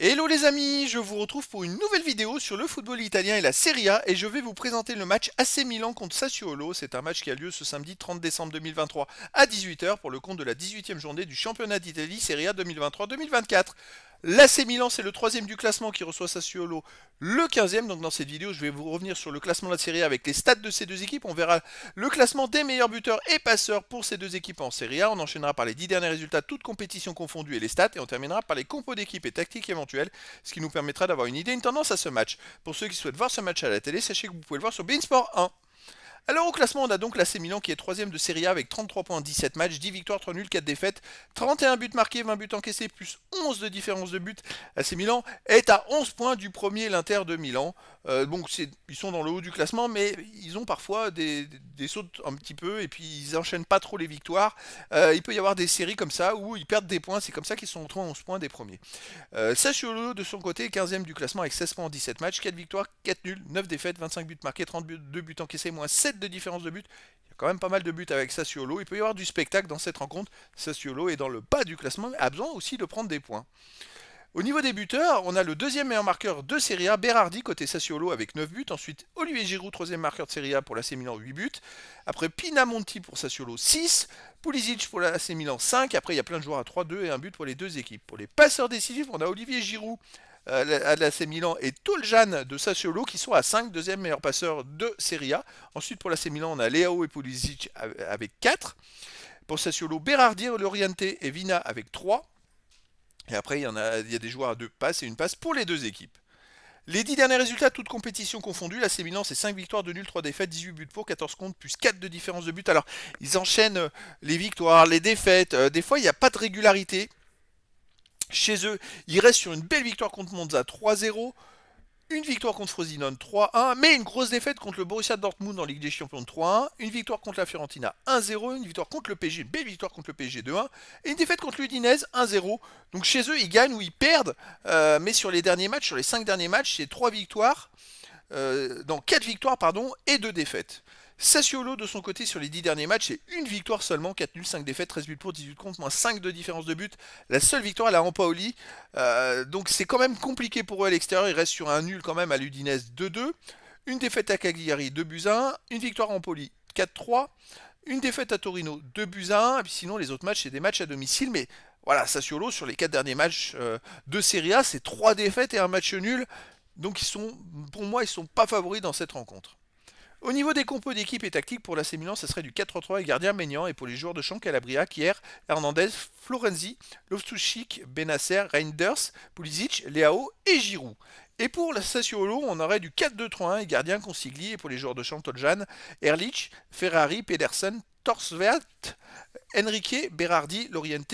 Hello les amis, je vous retrouve pour une nouvelle vidéo sur le football italien et la Serie A et je vais vous présenter le match AC Milan contre Sassuolo. C'est un match qui a lieu ce samedi 30 décembre 2023 à 18h pour le compte de la 18e journée du championnat d'Italie Serie A 2023-2024. L'AC Milan, c'est le troisième du classement qui reçoit Sassuolo le 15e. Donc dans cette vidéo, je vais vous revenir sur le classement de la Serie A avec les stats de ces deux équipes. On verra le classement des meilleurs buteurs et passeurs pour ces deux équipes en Serie A. On enchaînera par les 10 derniers résultats, toutes compétitions confondues et les stats. Et on terminera par les compos d'équipes et tactiques éventuelles, ce qui nous permettra d'avoir une idée, une tendance à ce match. Pour ceux qui souhaitent voir ce match à la télé, sachez que vous pouvez le voir sur beIN Sport 1. Alors au classement, on a donc l'AC Milan qui est troisième de Serie A avec 33 points en 17 matchs, 10 victoires, 3 nuls, 4 défaites, 31 buts marqués, 20 buts encaissés, plus 11 de différence de but. L'AC Milan est à 11 points du premier, l'Inter de Milan. Donc ils sont dans le haut du classement, mais ils ont parfois des sautes un petit peu et puis ils enchaînent pas trop les victoires. Il peut y avoir des séries comme ça où ils perdent des points, c'est comme ça qu'ils sont retrouvés à 11 points des premiers. Sassuolo de son côté, 15e du classement avec 16 points en 17 matchs, 4 victoires, 4 nuls, 9 défaites, 25 buts marqués, 32 buts encaissés, moins 7 de différence de but. Il y a quand même pas mal de buts avec Sassuolo. Il peut y avoir du spectacle dans cette rencontre. Sassuolo est dans le bas du classement, mais a besoin aussi de prendre des points. Au niveau des buteurs, on a le deuxième meilleur marqueur de Serie A, Berardi, côté Sassuolo avec 9 buts. Ensuite, Olivier Giroud, troisième marqueur de Serie A pour l'AC Milan, 8 buts. Après, Pinamonti pour Sassuolo, 6. Pulisic pour l'AC Milan, 5. Après, il y a plein de joueurs à 3-2 et un but pour les deux équipes. Pour les passeurs décisifs, on a Olivier Giroud à l'AC Milan et Toljan de Sassuolo qui sont à 5, deuxième meilleur passeur de Serie A. Ensuite, pour l'AC Milan, on a Leao et Pulisic avec 4. Pour Sassuolo, Berardi, Loriente et Vina avec 3. Et après, il y a des joueurs à 2 passes et une passe pour les deux équipes. Les 10 derniers résultats, toutes compétitions confondues, l'AC Milan c'est 5 victoires, 2 nuls, 3 défaites, 18 buts pour, 14 contre, plus 4 de différence de but. Alors, ils enchaînent les victoires, les défaites. Des fois, il n'y a pas de régularité. Chez eux, ils restent sur une belle victoire contre Monza 3-0. Une victoire contre Frosinone 3-1, mais une grosse défaite contre le Borussia Dortmund en Ligue des Champions de 3-1, une victoire contre la Fiorentina 1-0, une victoire contre le PSG, une belle victoire contre le PSG 2-1, et une défaite contre l'Udinese 1-0. Donc chez eux, ils gagnent ou ils perdent, mais sur les derniers matchs, sur les 5 derniers matchs, c'est 3 victoires, dans 4 victoires pardon, et 2 défaites. Sassuolo de son côté sur les 10 derniers matchs, c'est une victoire seulement, 4 nuls, 5 défaites, 13 buts pour, 18 contre, moins 5 de différence de but. La seule victoire, elle a Ampaoli. Donc c'est quand même compliqué pour eux à l'extérieur, ils restent sur un nul quand même à l'Udinese 2-2. Une défaite à Cagliari 2 buts à 1, une victoire à Empoli 4-3, une défaite à Torino 2 buts à 1, et puis sinon les autres matchs c'est des matchs à domicile, mais voilà, Sassuolo sur les 4 derniers matchs de Serie A, c'est 3 défaites et un match nul. Donc pour moi, ils sont pas favoris dans cette rencontre. Au niveau des compos d'équipe et tactique, pour l'AC Milan, ça serait du 4-3-3 et gardien Maignan. Et pour les joueurs de champ, Calabria, Kier, Hernandez, Florenzi, Loftus-Cheek, Benacer, Reinders, Pulisic, Leao et Giroud. Et pour la Sassuolo, on aurait du 4-2-3-1 et gardien Consigli. Et pour les joueurs de champ, Toljan, Erlich, Ferrari, Pedersen, Torsvert, Enrique, Berardi, Loriente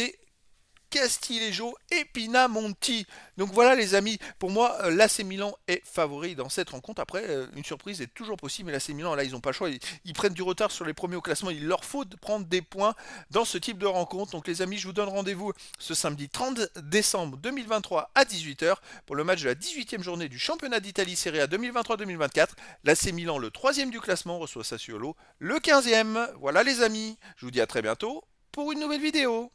Castillejo et Pinamonti. Donc voilà les amis, pour moi l'AC Milan est favori dans cette rencontre. Après une surprise est toujours possible, mais l'AC Milan là ils n'ont pas le choix, ils prennent du retard sur les premiers au classement, il leur faut prendre des points dans ce type de rencontre. Donc les amis, je vous donne rendez-vous ce samedi 30 décembre 2023 à 18h pour le match de la 18e journée du championnat d'Italie Serie A 2023-2024. L'AC Milan, le troisième du classement, reçoit Sassuolo le 15e. Voilà les amis, je vous dis à très bientôt pour une nouvelle vidéo.